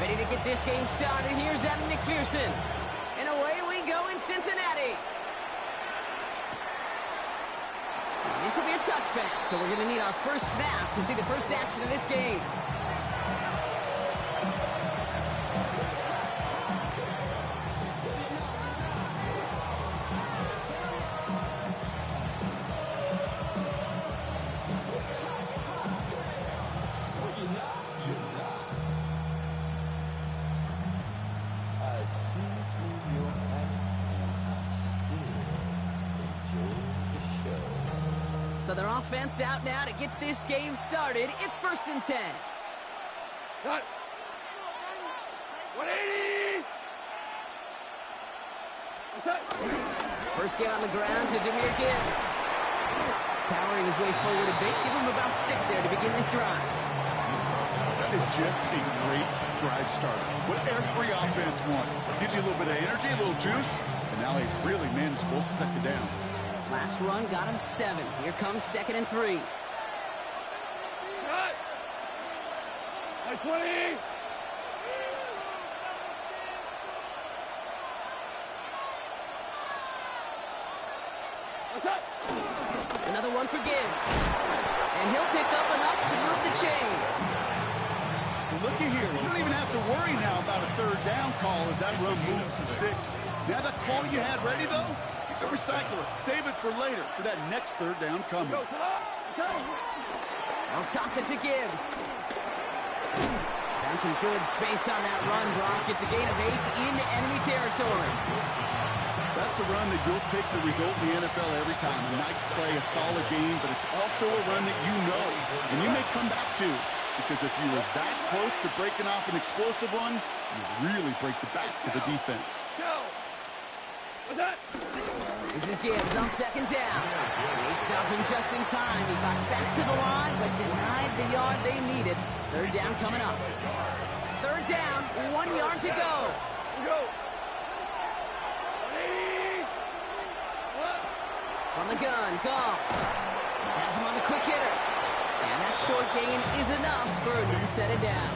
Ready to get this game started. Here's Evan McPherson. And away we go in Cincinnati. And this will be a touchback, so we're going to need our first snap to see the first action of this game. So their offense out now to get this game started. It's 1st and 10. Cut. 180. First get on the ground to Jahmyr Gibbs. Powering his way forward a bit. Give him about 6 there to begin this drive. That is just a great drive starter. What every offense wants. Gives you a little bit of energy, a little juice, and now a really manageable 2nd down. Last run got him 7. Here comes 2nd and 3. Cut. 20. Another one for Gibbs. And he'll pick up enough to move the chains. Looky here, you don't even have to worry now about a 3rd down call as that run moves the sticks. Now that call you had ready, though, you can recycle it. Save it for later, for that next 3rd down coming. I'll toss it to Gibbs. Found some good space on that run, Brock. It's a gain of 8 into enemy territory. That's a run that you'll take the result in the NFL every time. A nice play, a solid game, but it's also a run that you know, and you may come back to. Because if you were that close to breaking off an explosive one, you really break the backs of the defense. This is Gibbs on 2nd down. They stopped him just in time. He got back to the line, but denied the yard they needed. 3rd down coming up. 3rd down, 1 yard to go. From the gun, call. Has him on the quick hitter. And that short gain is enough for a new set of downs.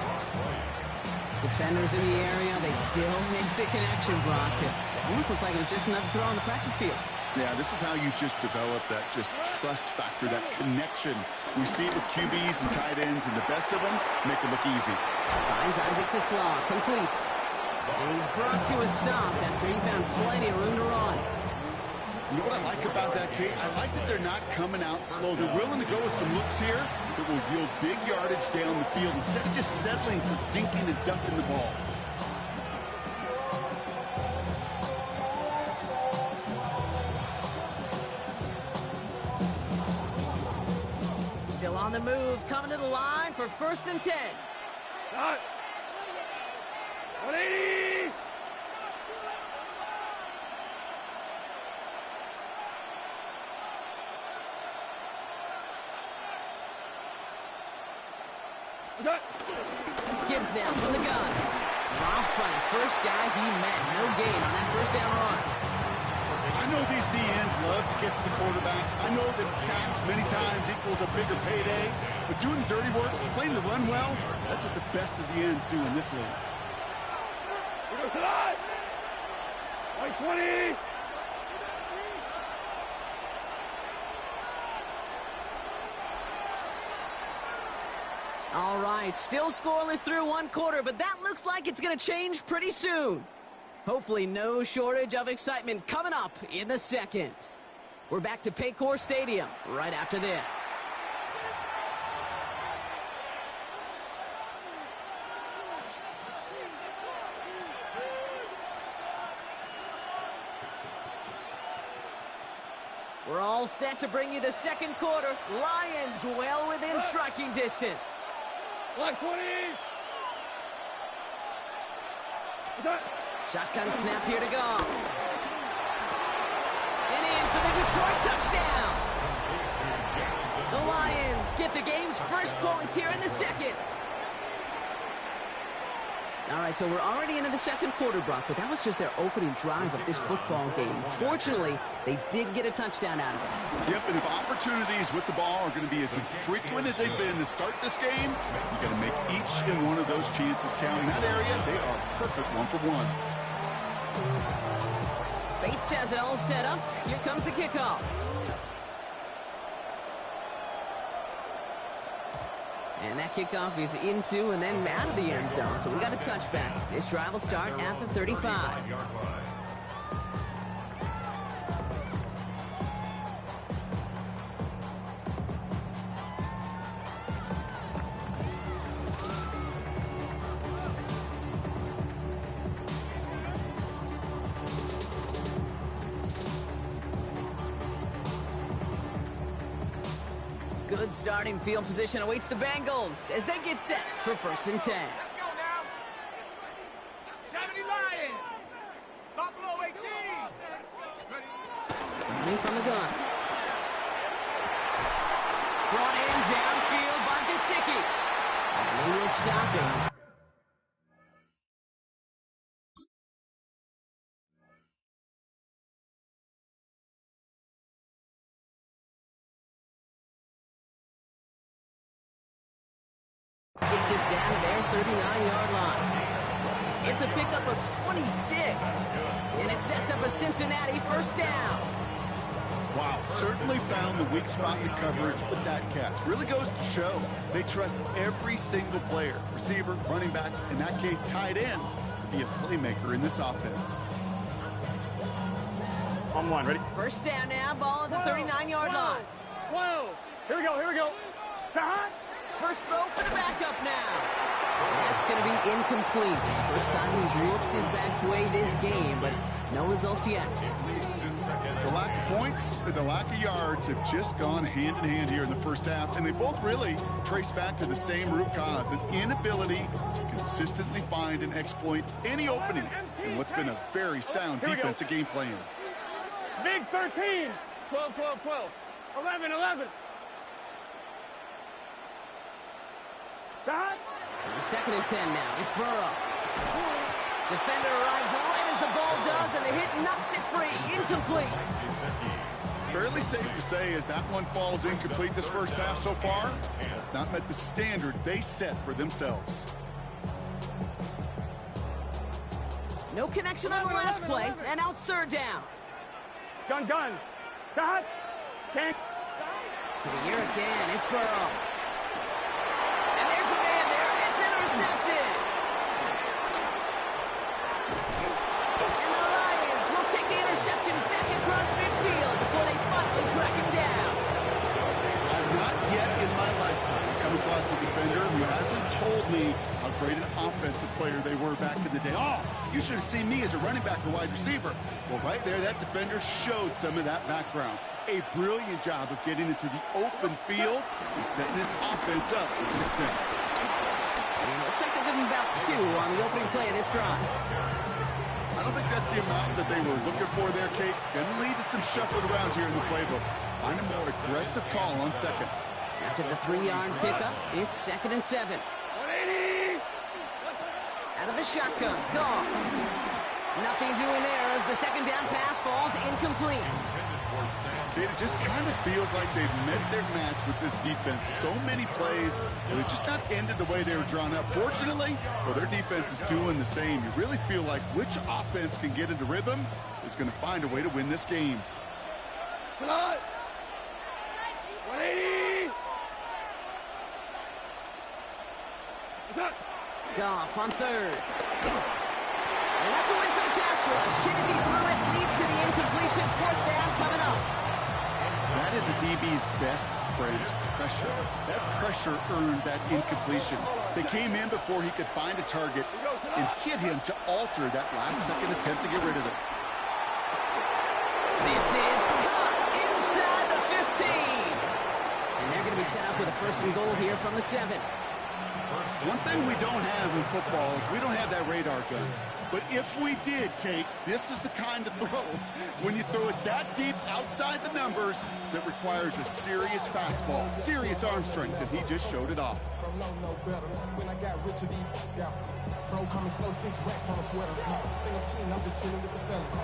Defenders in the area, they still make the connection, Brock. It almost looked like it was just another throw on the practice field. Yeah, this is how you just develop that just trust factor, that connection. We see it with QBs and tight ends, and the best of them make it look easy. Finds Isaac to Slaw, complete. He's brought to a stop after he found plenty of room to run. You know what I like about that, Kate? I like that they're not coming out slow. They're willing to go with some looks here that will yield big yardage down the field instead of just settling for dinking and dunking the ball. Still on the move, coming to the line for 1st and 10. 180. Gibbs now from the gun. Dropped by the first guy he met. No gain on that 1st down run. I know these DNs love to get to the quarterback. I know that sacks many times equals a bigger payday. But doing the dirty work, playing the run well, that's what the best of the ends do in this league. 20. All right, still scoreless through 1 quarter, but that looks like it's going to change pretty soon. Hopefully no shortage of excitement coming up in the 2nd. We're back to Paycor Stadium right after this. We're all set to bring you the 2nd quarter. Lions well within striking distance. 120. Shotgun snap here to go. And in for the Detroit touchdown. The Lions get the game's first points here in the 2nd. All right, so we're already into the 2nd quarter, Brock, but that was just their opening drive of this football game. Fortunately, they did get a touchdown out of it. Yep, and if opportunities with the ball are going to be as infrequent as they've been to start this game, you got to make each much in one of those chances count. In that area, they are perfect 1-for-1. Bates has it all set up. Here comes the kickoff. And that kickoff is into and then out of the end zone. So we got a touchback. This drive will start at the 35. Good starting field position awaits the Bengals as they get set for 1st and 10. Let's go now. 70 Lions. Buffalo 18. Ready. Running from the gun. Brought in downfield by Gesicki. And he will stop it. Gets this down to their 39-yard line. It's a pickup of 26. And it sets up a Cincinnati 1st down. Wow, certainly found the weak spot in the coverage with that catch. Really goes to show they trust every single player, receiver, running back, in that case tight end, to be a playmaker in this offense. On one, ready? 1st down now, ball at the 39-yard line. 12. Here we go. Shot. First throw for the backup now. That's going to be incomplete. First time he's looked his back way this game, but no results yet. The lack of points and the lack of yards have just gone hand in hand here in the first half, and they both really trace back to the same root cause, an inability to consistently find and exploit any opening in what's been a very sound defensive game plan. Big 13. 12. 11. Shot. And 2nd and 10 now. It's Burrow. Defender arrives right as the ball does, and the hit knocks it free. Incomplete. Fairly safe to say as that one falls incomplete this first half so far, that's not met the standard they set for themselves. No connection on the last play, and out 3rd down. Gun. Shot. Can't. To the air again. It's Burrow. And there's a man there. It's intercepted. And the Lions will take the interception back across midfield before they finally track him down. I've not yet in my lifetime come across a defender who hasn't told me how great an offensive player they were back in the day. Oh, you should have seen me as a running back or wide receiver. Well, right there, that defender showed some of that background. A brilliant job of getting into the open field and setting his offense up for success. Looks like they're giving about 2 on the opening play of this drive. I don't think that's the amount that they were looking for there, Kate. Going to lead to some shuffling around here in the playbook. Find a more aggressive call on 2nd. After the 3-yard pickup, it's 2nd and 7. 180. Out of the shotgun. Gone. Nothing doing there as the 2nd down pass falls incomplete. It just kind of feels like they've met their match with this defense. So many plays, and they've just not ended the way they were drawn up. Fortunately, well, their defense is doing the same. You really feel like which offense can get into rhythm is going to find a way to win this game. Blood. 180. Goff on 3rd. And that's a win for the pass rush. Hit as he threw it, leads to the incompletion. 4th down coming up. That is a DB's best friend, pressure. That pressure earned that incompletion. They came in before he could find a target and hit him to alter that last-second attempt to get rid of it. This is caught inside the 15. And they're going to be set up with a 1st and goal here from the 7. One thing we don't have in football is we don't have that radar gun. But if we did, Kate, this is the kind of throw, when you throw it that deep outside the numbers, that requires a serious fastball, serious arm strength, and he just showed it off.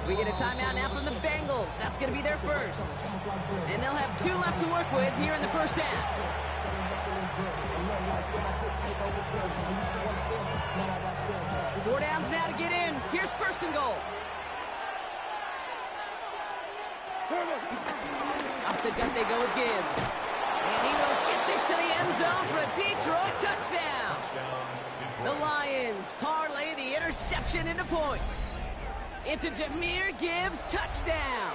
We get a timeout now from the Bengals. That's going to be their first. And they'll have 2 left to work with here in the first half. Here's first and goal. Up the gut they go with Gibbs. And he will get this to the end zone for a Detroit touchdown. The Lions parlay the interception into points. It's a Jahmyr Gibbs touchdown.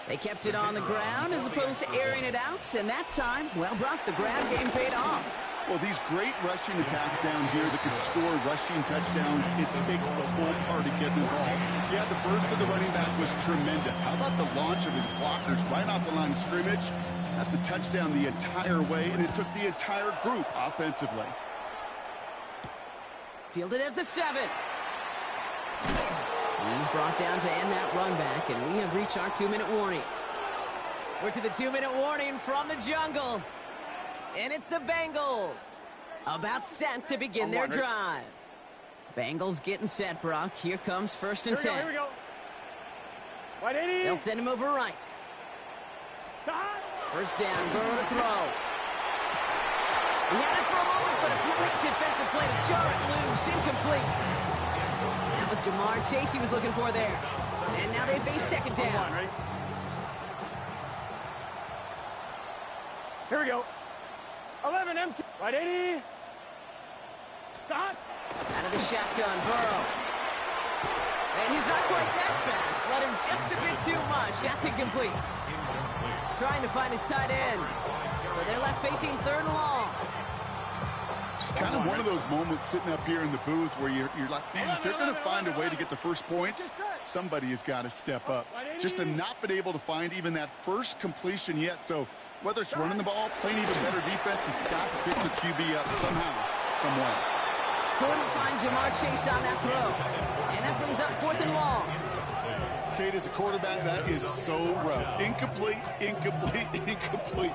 They kept it on the ground as opposed to airing it out, and that time, well, Brock, the ground game paid off. Well, these great rushing attacks down here that could score rushing touchdowns, it takes the whole party getting involved. Yeah, the burst of the running back was tremendous. How about the launch of his blockers right off the line of scrimmage? That's a touchdown the entire way, and it took the entire group offensively. Fielded at the 7. He's brought down to end that run back, and we have reached our 2-minute warning. We're to the 2-minute warning from the jungle. And it's the Bengals, about set to begin their drive. Bengals getting set, Brock. Here comes first and 10. Here we go. Wide 80. They'll send him over right. First down, Burrow to throw. He had it for a moment, but a great defensive play to jar it loose. Incomplete. That was Jamar Chase he was looking for there. And now they face second down. Here we go. 11 empty. Right 80. Stop. Out of the shotgun, Burrow. And he's not quite that fast. Let him just a bit too much. That's incomplete. Trying to find his tight end. So they're left facing third and long. Just kind of one of those moments sitting up here in the booth where you're like, man, if they're going to find a way to get the first points, somebody has got to step up. Just have not been able to find even that first completion yet. So whether it's running the ball, playing even better defense, you've got to pick the QB up somehow, somewhere. Couldn't find Jamar Chase on that throw. And that brings up fourth and long. Kate, as a quarterback, that is so rough. Incomplete, incomplete, incomplete.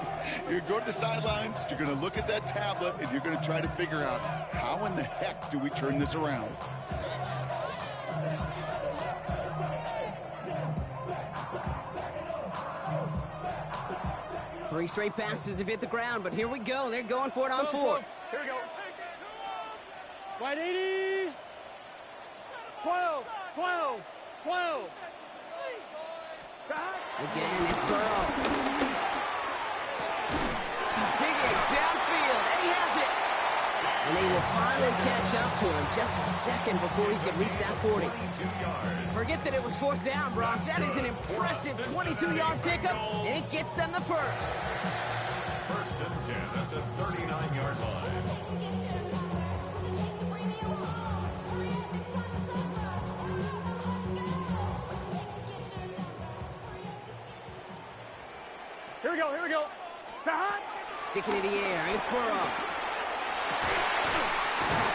You're going to go to the sidelines, you're going to look at that tablet, and you're going to try to figure out how in the heck do we turn this around. Three straight passes have hit the ground, but here we go. They're going for it on fourth. Here we go. Wide 80. 12, 12, 12. Again, it's Burrow. Higgins downfield, and he has it. And they will finally catch up to him just a second before he can reach that 40. Forget that it was fourth down, Brock. That is an impressive 22-yard pickup, and it gets them the first. First and 10 at the 39-yard line. Here we go, here we go. Sticking in the air, it's Burrow.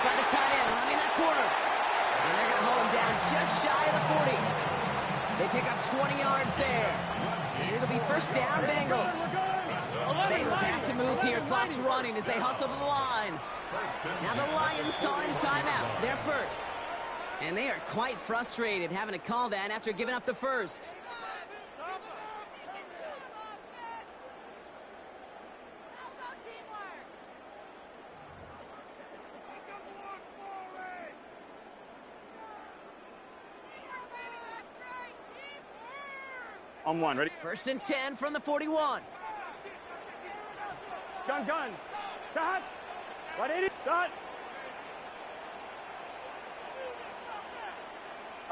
By the tight end, running that corner. And they're going to hold him down just shy of the 40. They pick up 20 yards there. And it'll be first down, Bengals. Bengals have to move here. Clock's running as they hustle to the line. Now the Lions calling a timeout. They're first. And they are quite frustrated having to call that after giving up the first. On one, ready? First and 10 from the 41. Gun. Shot. 180. Shot.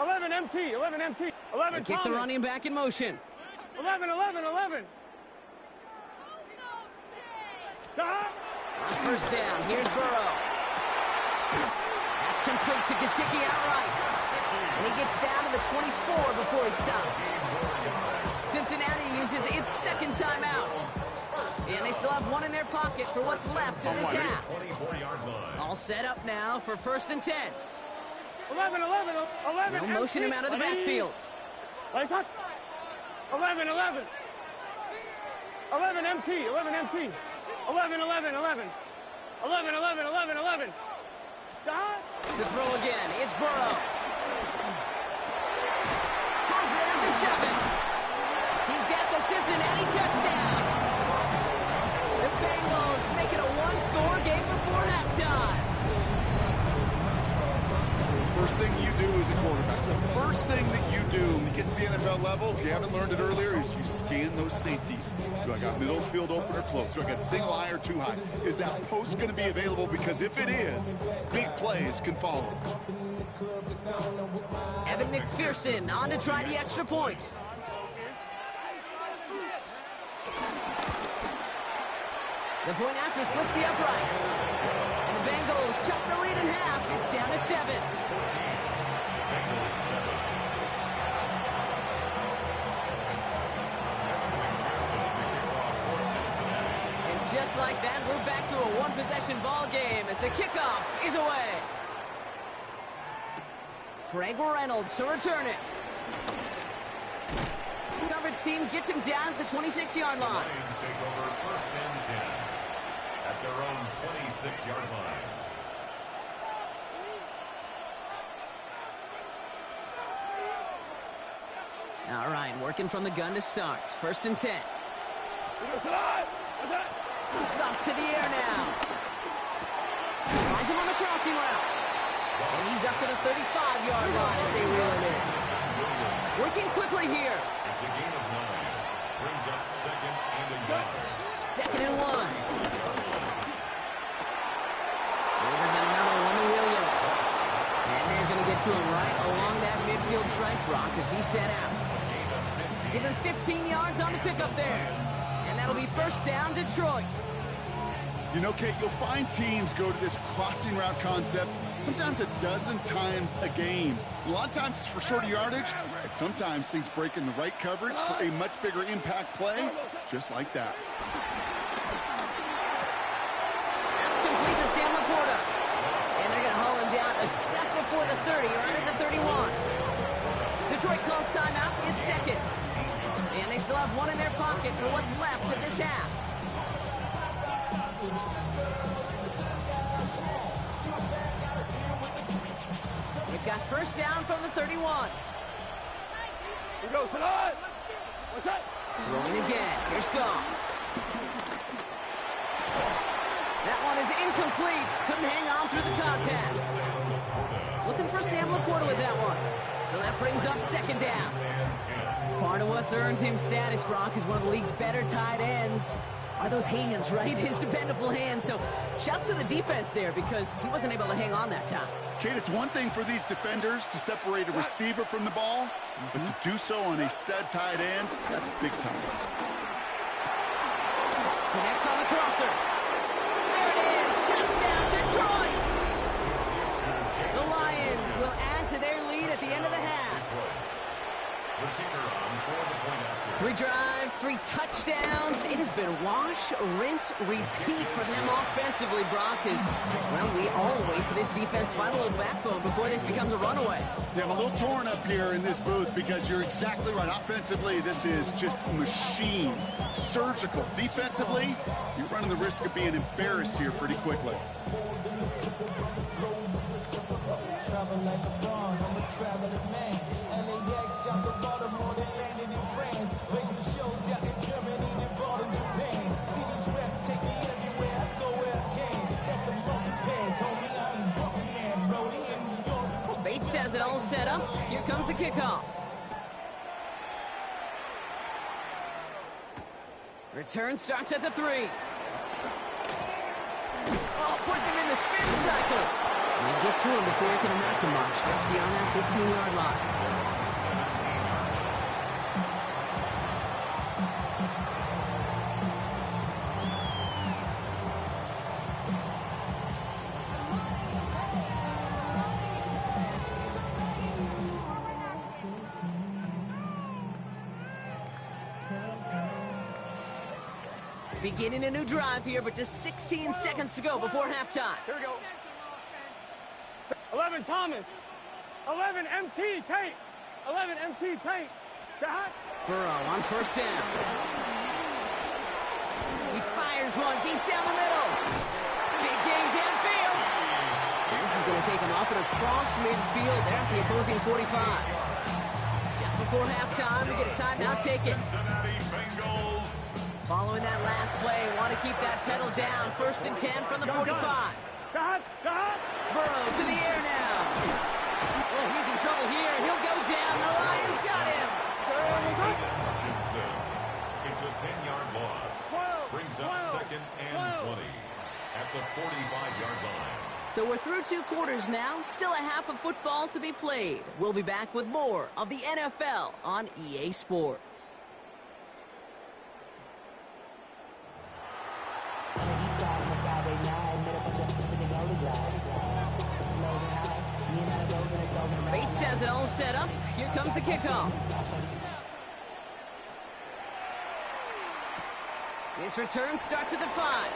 11 MT. 11 MT. 11 They kick the running back in motion. 11. Shot. First down. Here's Burrow. That's complete to Gesicki outright. And he gets down to the 24 before he stops. Cincinnati uses its second timeout. And they still have one in their pocket for what's left in this half. All set up now for first and 10. 11. They'll motion him out of the backfield. 11. 11 MT. 11 MT. 11. Stop. To throw again, it's Burrow. Has it at the 7. He's got the Cincinnati touchdown. The Bengals make it a one-score game before halftime. first thing you do as a quarterback, the first thing that you do when you get to the NFL level, if you haven't learned it earlier, is you scan those safeties. Do I got middle field open or close? Do I got single high or too high? Is that post going to be available? Because if it is, big plays can follow. Evan McPherson on to try the extra point. The point after splits the uprights. And the Bengals cut the lead in half. It's down to 7. And just like that, we're back to a one-possession ball game as the kickoff is away. Craig Reynolds to return it. Coverage team gets him down at the 26-yard line. Lions take over first and 10 at their own 26-yard line. All right, working from the gun to start. First and 10. Off to the air now. Finds him on the crossing route. And he's up to the 35-yard line as they reel him in. Working quickly here. It's a gain of 9. Brings up second and a yard. Second and 1. There's another one to Williams. And they're going to get to him right along that midfield stripe, Brock, as he set out. Give him 15 yards on the pickup there. And that'll be first down, Detroit. You know, Kate, you'll find teams go to this crossing route concept sometimes a dozen times a game. A lot of times it's for shorter yardage, and sometimes things break in the right coverage for a much bigger impact play, just like that. That's complete to Sam Laporta. And they're going to haul him down a step before the 30, right at the 31. Detroit calls timeout. It's second. And they still have one in their pocket for what's left of this half. They've got first down from the 31. Here goes tonight. What's that? Throwing again. Here's Goff. That one is incomplete. Couldn't hang on through the contest. Looking for Sam Laporta with that one. So that brings up second down. Part of what's earned him status, Brock, is one of the league's better tight ends. Are those hands, right? His dependable hands. So shouts to the defense there because he wasn't able to hang on that time. Kate, it's one thing for these defenders to separate a receiver from the ball, but to do so on a stud tight end, that's big time. Connects on the crosser. There it is. Touchdown, Detroit. The Lions will add to their lead at the end of the half. The kicker on for the point after. 3 drives, 3 touchdowns. It has been wash, rinse, repeat for them offensively, Brock. Well, we all wait for this defense to find a little backbone before this becomes a runaway. Yeah, I'm a little torn up here in this booth because you're exactly right. Offensively, this is just a machine. Surgical. Defensively, you're running the risk of being embarrassed here pretty quickly. Bates has it all set up. Here comes the kickoff. Return starts at the 3. Oh, put them in the spin cycle. They get to him before he can amount to much, just beyond that 15-yard line. Beginning a new drive here, but just 16 seconds to go before halftime. Here we go. 11 Thomas. 11 MT Tate. 11 MT Tate. Got Burrow on first down. He fires one deep down the middle. Big gain downfield. And this is going to take him off and across midfield there at the opposing 45. Just before halftime, we get a timeout taken. Cincinnati Bengals. Following that last play, want to keep that pedal down. First and 10 from the 45. Got Burrow to the air now. Oh, he's in trouble here. He'll go down. The Lions got him. Hutchinson. It's a 10-yard loss. Brings up 2nd and 20 at the 45-yard line. So we're through 2 quarters now. Still a half of football to be played. We'll be back with more of the NFL on EA Sports. Bates has it all set up. Here comes the kickoff. This return starts at the 5.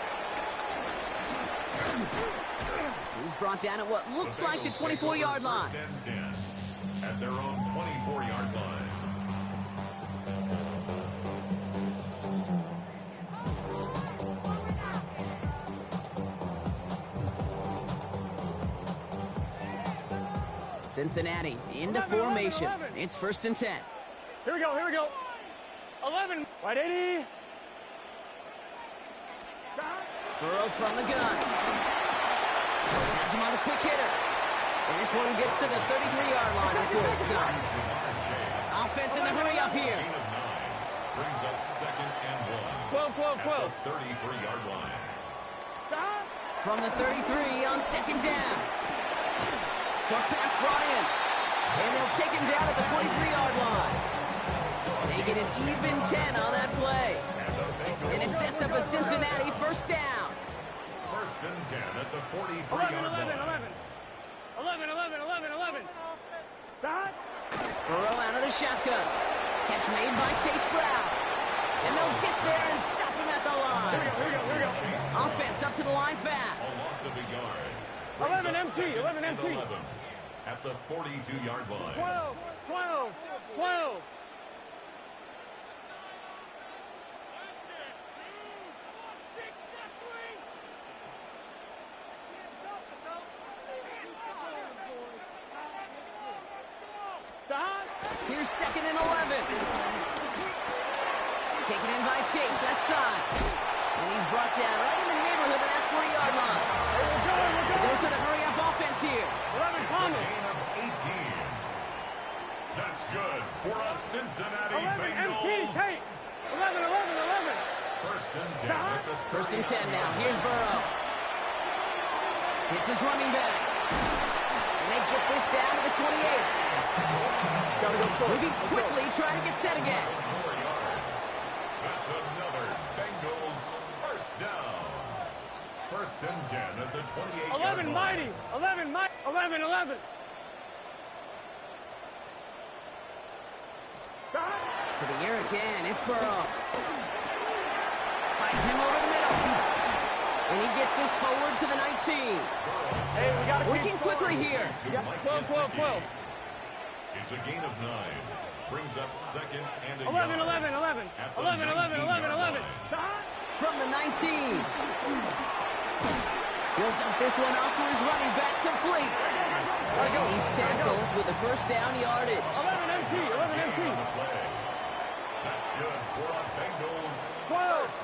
He's brought down at what looks like the 24-yard line. 1st and 10 at their own 24-yard line. Cincinnati into formation. It's 1st and 10. Here we go. 11. Wide 80. Burrow from the gun. Has him on the quick hitter. And this one gets to the 33-yard line before it's stopped. Offense in the hurry up here. Brings up 2nd and 1. 12. At the 33-yard line. From the 33 on 2nd down. Short pass brought in. And they'll take him down at the 43-yard line. They get an even 10 on that play. And it sets up a Cincinnati 1st down. 1st and 10 at the 43-yard line. 11. Stop. Burrow out of the shotgun. Catch made by Chase Brown. And they'll get there and stop him at the line. Here we go. Offense up to the line fast. A loss of a yard. 11 MT. 11 MT. 11 at the 42-yard line. 12. Here's 2nd and 11. Taken in by Chase, left side. And he's brought down right in the neighborhood of that 40-yard line. Goes to the hurry-up offense here. 11 It's a gain of 18. That's good for a Cincinnati 11 MT. Bengals. Take. 11. 1st and 10 at the 1st and 10 now. Here's Burrow. Hits his running back. And they get this down to the 28. Moving quickly, trying to get set again. 4 yards. That's another Bengals 1st down. 1st and 10 at the 28-yard line. 11 mighty. 11. To the air again. It's Burrow. Finds him over the middle. And he gets this forward to the 19. Hey, we got to Working quickly here. 12. It's a gain of 9. Brings up 2nd and a 11. yard. At the 19-yard line. From the 19. He'll dump this one off to his running back, complete. And he's tackled with the 1st down yardage. 11 MT. On the play. That's good for a Bengals 12.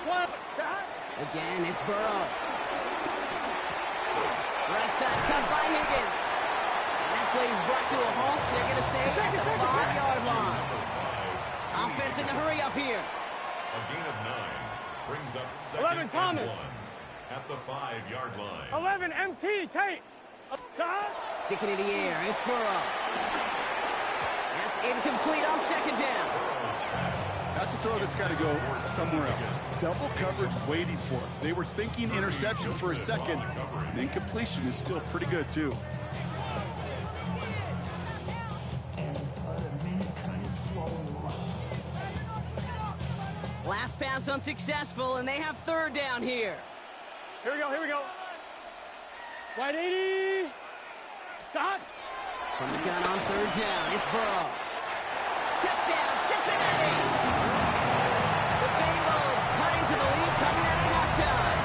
12. Again, it's Burrow. Right side cut by Higgins. And that play is brought to a halt. So they're going to say at the 5-yard line. Offense in the hurry up here. A gain of 9 brings up 2nd 11 and Thomas. 1 at the 5-yard line. 11 MT. Take. Sticking in the air. It's Burrow. That's incomplete on 2nd down. That's a throw that's got to go somewhere else. Double coverage waiting for it. They were thinking interception for a second. And incompletion is still pretty good, too. Last pass unsuccessful, and they have 3rd down here. Here we go. Wide 80. Stop. From the gun on 3rd down, it's Burrow. Touchdown, Cincinnati! The Bengals cutting to the lead coming out of halftime.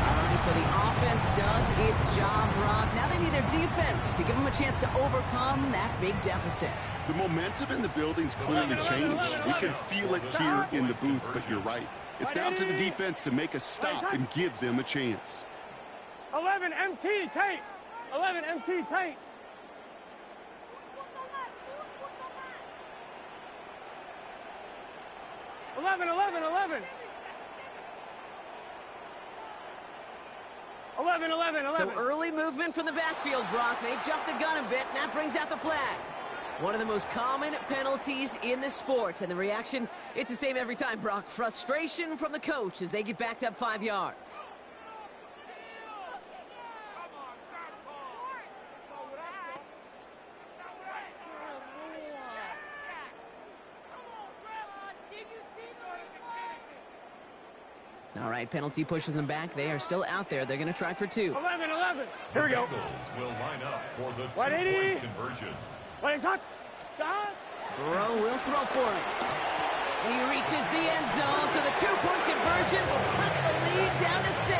All right, so the offense does its job, Brock. Now they need their defense to give them a chance to overcome that big deficit. The momentum in the building's clearly changed. We can feel it here in the booth, but you're right. It's now to the defense to make a stop and give them a chance. 11 MT tape. 11 MT tape. Eleven. 11. So early movement from the backfield, Brock. They jumped the gun a bit, and that brings out the flag. One of the most common penalties in the sport, and the reaction, it's the same every time, Brock. Frustration from the coach as they get backed up 5 yards. All right, penalty pushes them back. They are still out there. They're going to try for 2. 11. Here we go. Bengals will line up for the 180. two-point conversion. Wait, stop. Burrow will throw for it. He reaches the end zone, so the 2-point conversion will cut the lead down to 6.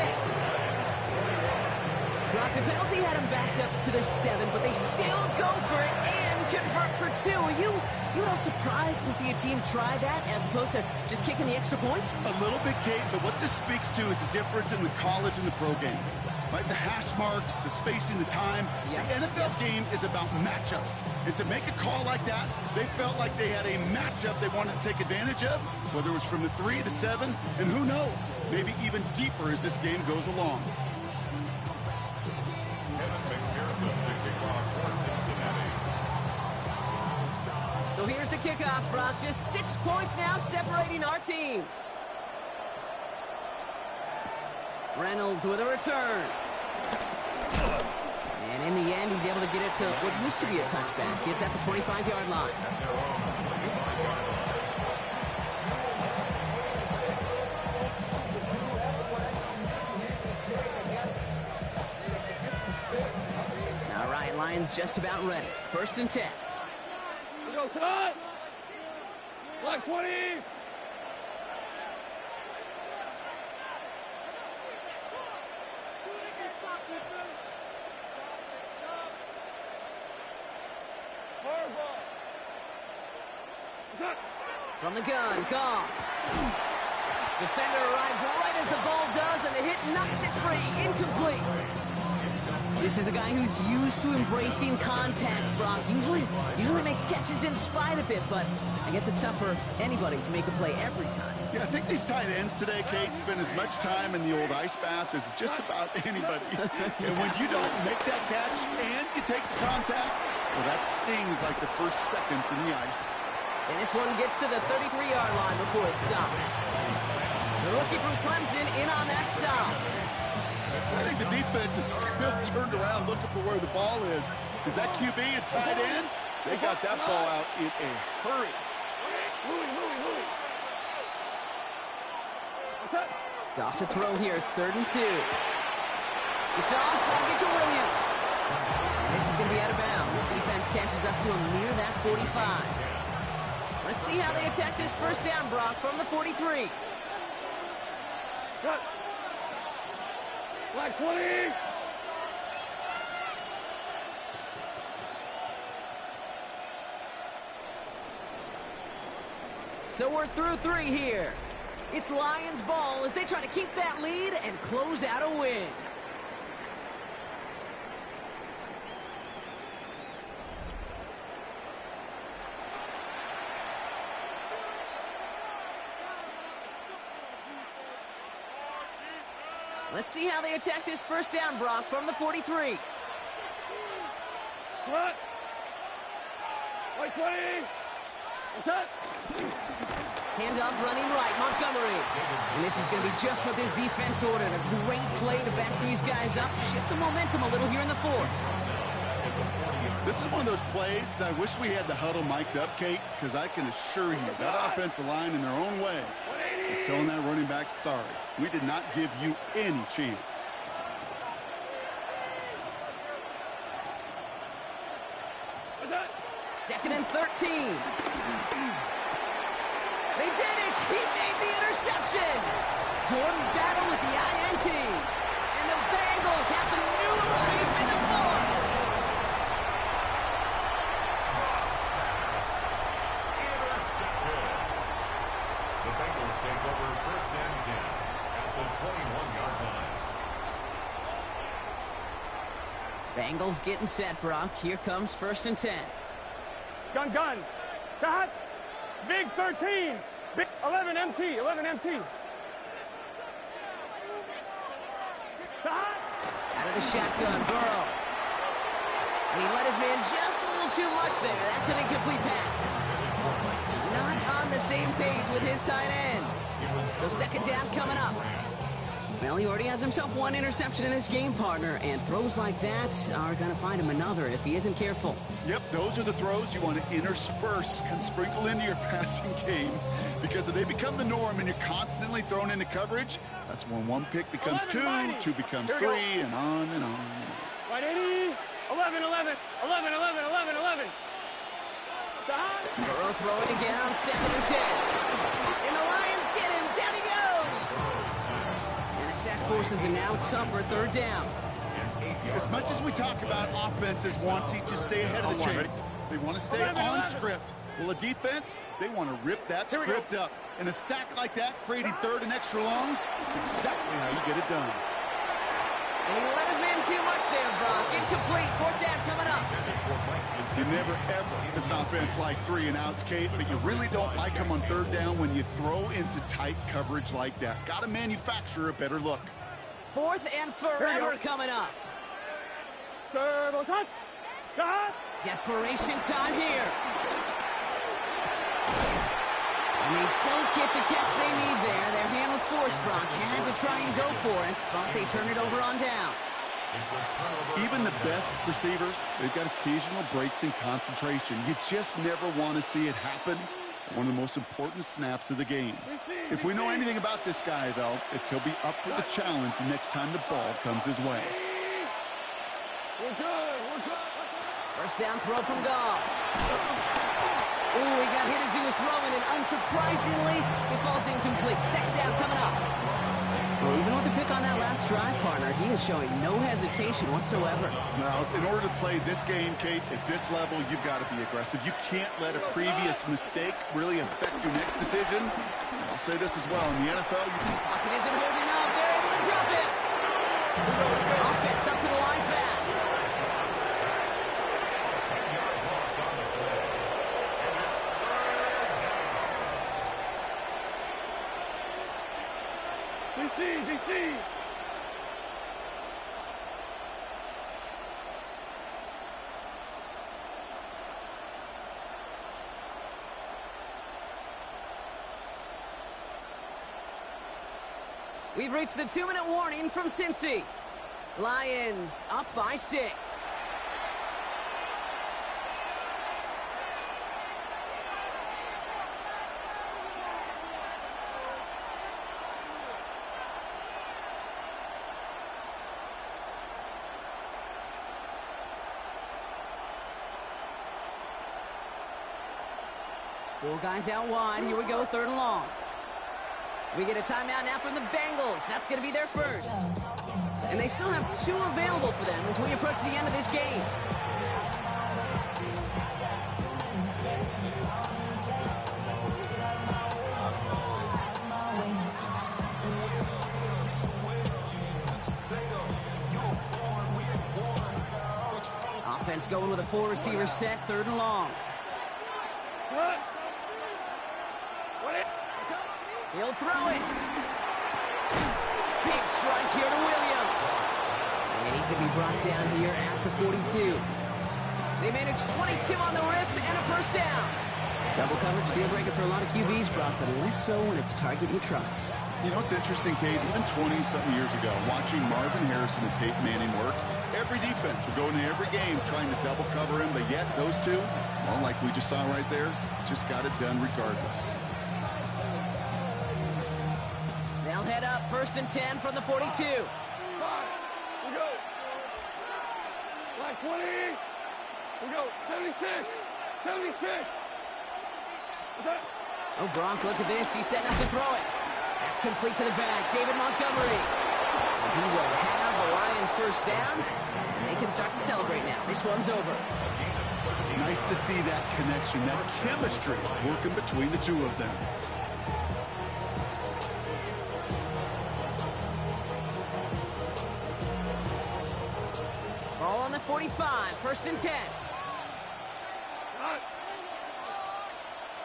Brock, the penalty had him backed up to the 7, but they still go for it and convert for 2. Are you at all surprised to see a team try that as opposed to just kicking the extra point? A little bit, Kate, but what this speaks to is the difference in the college and the pro game. Like the hash marks, the spacing, the time. Yeah. The NFL game is about matchups. And to make a call like that, they felt like they had a matchup they wanted to take advantage of, whether it was from the 3, the 7, and who knows, maybe even deeper as this game goes along. So here's the kickoff, Brock. Just 6 points now separating our teams. Reynolds with a return. And in the end, he's able to get it to what used to be a touchback. It's at the 25-yard line. All right, Lions just about ready. 1st and 10. We go tonight. Black 20. From the gun, Goff. Defender arrives right as the ball does, and the hit knocks it free. Incomplete. This is a guy who's used to embracing contact, Brock. Usually makes catches in spite of it, but I guess it's tough for anybody to make a play every time. Yeah, I think these tight ends today, Kate, spend as much time in the old ice bath as just about anybody. And when you don't make that catch and you take the contact, well, that stings like the first seconds in the ice. And this one gets to the 33-yard line before it's stopped. The rookie from Clemson in on that stop. I think the defense is still turned around looking for where the ball is. Is that QB and tight end? They got that ball out in a hurry. Goff to throw here. It's 3rd and 2. It's on target to Williams. This is going to be out of bounds. Defense catches up to him near that 45. Let's see how they attack this 1st down, Brock, from the 43. Cut. Black 20. So we're through 3 here. It's Lions ball as they try to keep that lead and close out a win. Let's see how they attack this 1st down, Brock, from the 43. Cut. Black 20. What's that? Handoff running right, Montgomery. And this is going to be just what this defense ordered. A great play to back these guys up, shift the momentum a little here in the 4th. This is one of those plays that I wish we had the huddle mic'd up, Kate, because I can assure you that offensive line in their own way is telling that running back, sorry, we did not give you any chance. What's that? 2nd and 13. They did it! He made the interception! Jordan Battle with the INT. And the Bengals have some new life in the 4th. Intercepted. The Bengals take over 1st and 10 at the 21-yard line. Bengals getting set, Brock. Here comes 1st and 10. Gun, gun. Shot. Big 13. Big 11 MT. 11 MT. Shot. Out of the shotgun, Burrow. And he let his man just a little too much there. That's an incomplete pass. Not on the same page with his tight end. So 2nd down coming up. Well, he already has himself 1 interception in this game, partner, and throws like that are going to find him another if he isn't careful. Yep, those are the throws you want to intersperse and sprinkle into your passing game, because if they become the norm and you're constantly thrown into coverage, that's when 1 pick becomes 2, 2 becomes 3, and on and on. Right 80. 11, 11. 11, 11, 11, 11. Shot. Burrow throwing again on 2nd and 10. And the Lions get him. Down he goes. And the sack forces a now tougher 3rd down. As much as we talk about offenses wanting to stay ahead of the chains, they want to stay on script. Well, a defense, they want to rip that script up. And a sack like that, creating 3rd and extra longs, it's exactly how you get it done. And he let his man too much there, Brock. Incomplete. 4th down coming up. You never, ever this offense like 3 and outs, Kate, but you really don't like them on 3rd down when you throw into tight coverage like that. Got to manufacture a better look. 4th and forever coming up. Turbo shot. Shot. Desperation time here. And they don't get the catch they need there. Their hand was forced, Brock. Had to try and go for it, but they turn it over on downs. Even the best receivers, they've got occasional breaks in concentration. You just never want to see it happen. One of the most important snaps of the game. If we know anything about this guy, though, it's he'll be up for the challenge the next time the ball comes his way. We're good. We're good. 1st down throw from Goff. Ooh, he got hit as he was throwing, and unsurprisingly, it falls incomplete. 2nd down coming up. Well, even with the pick on that last drive, partner, he is showing no hesitation whatsoever. Now, in order to play this game, Kate, at this level, you've got to be aggressive. You can't let a previous mistake really affect your next decision. I'll say this as well. In the NFL, Pocket isn't holding up. They're able to drop it. Offense up to the line fast. DC. We've reached the 2-minute warning from Cincy. Lions up by 6. Four guys out wide. Here we go, 3rd and long. We get a timeout now from the Bengals. That's going to be their first. And they still have 2 available for them as we approach the end of this game. Offense going with a 4-receiver set, 3rd and long. He'll throw it. Big strike here to Williams. And he's going to be brought down here at the 42. They managed 22 on the rip and a 1st down. Double coverage deal breaker for a lot of QBs, Brock, but less so when it's a target you trust. You know, it's interesting, Kate, even 20-something years ago, watching Marvin Harrison and Peyton Manning work, every defense would go into every game trying to double cover him, but yet those two, well, like we just saw right there, just got it done regardless. They'll head up 1st and 10 from the 42. 5. We go. Like 20. We go. 76. 76. Oh, Gronk, look at this. He's setting up to throw it. That's complete to the back. David Montgomery. And he will have the Lions 1st down, and they can start to celebrate now. This one's over. Nice to see that connection, that chemistry working between the two of them. All on the 45. First and 10.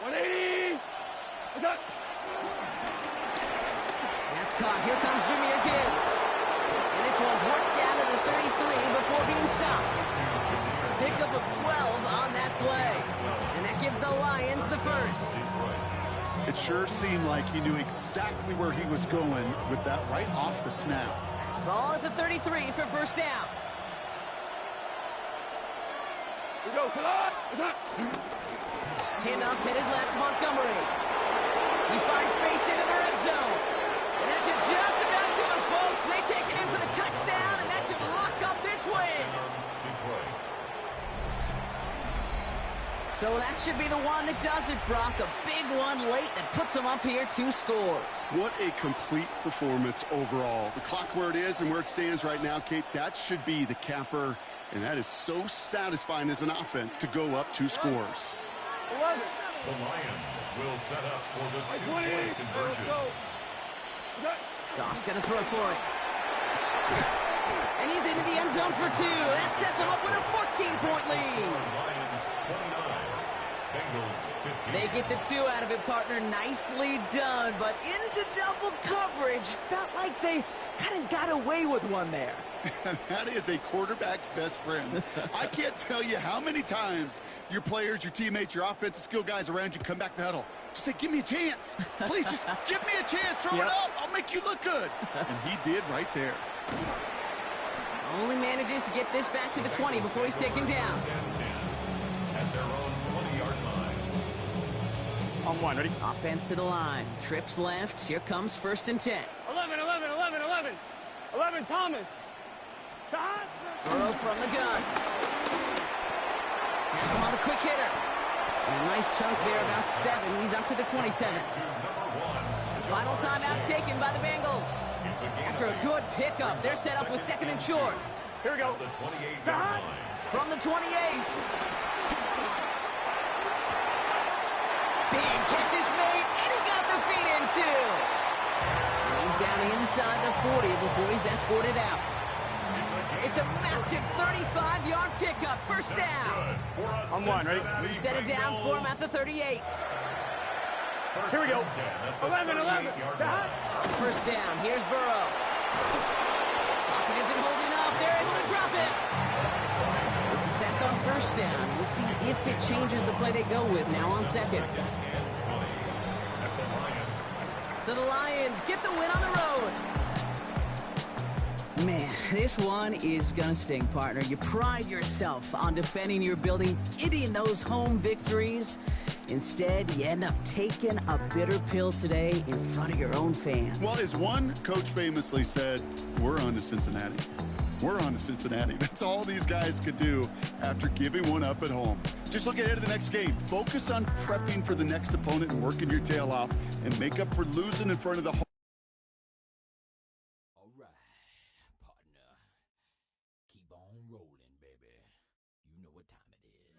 180. That's caught. Here comes Jameer Gibbs. And this one's worked down to the 33 before being stopped. Pickup of 12 on that play. And that gives the Lions the first. It sure seemed like he knew exactly where he was going with that right off the snap. Ball at the 33 for first down. We go. Handoff headed left, Montgomery. He finds space into the red zone. And that should just about do it, folks. They take it in for the touchdown, and that should lock up this win. So that should be the one that does it, Brock. A big one late that puts them up here 2 scores. What a complete performance overall. The clock where it is and where it stands right now, Kate, that should be the capper. And that is so satisfying as an offense to go up 2 scores. 11. The Lions will set up for the 2-point conversion. Goff's going to throw for it. And he's into the end zone for 2. That sets him up with a 14-point lead. Lions 29. Bengals 15. They get the 2 out of it, partner. Nicely done, but into double coverage. Felt like they kind of got away with one there. That is a quarterback's best friend. I can't tell you how many times your players, your teammates, your offensive skill guys around you come back to huddle. Just say, give me a chance. Please, just give me a chance. Throw it up. I'll make you look good. And he did right there. Only manages to get this back to the 20 before he's taken down. At their own 20-yard line. On 1, ready? Offense to the line. Trips left. Here comes first and 10. 11, 11, 11, 11. 11, Thomas. Burrow from the gun. Has him on the quick hitter. And a nice chunk there, about 7. He's up to the 27. Final timeout taken by the Bengals. After a good pickup, they're set up with 2nd and short. Here we go. The 28-yard line. From the 28. Big catch is made, and he got the feet in too. He's down inside the 40 before he's escorted out. It's a massive 35-yard pickup. First down. On 1, ready? We've set it down for him at the 38. Here we go. 11, 11. First down. Here's Burrow. Pocket isn't holding up. They're able to drop it. It's a sack on first down. We'll see if it changes the play they go with now on 2nd. So the Lions get the win on the road. Man, this one is gonna sting, partner. You pride yourself on defending your building, getting those home victories. Instead, you end up taking a bitter pill today in front of your own fans. Well, as one coach famously said, we're on to Cincinnati. We're on to Cincinnati. That's all these guys could do after giving one up at home. Just look ahead to the next game. Focus on prepping for the next opponent and working your tail off and make up for losing in front of the home.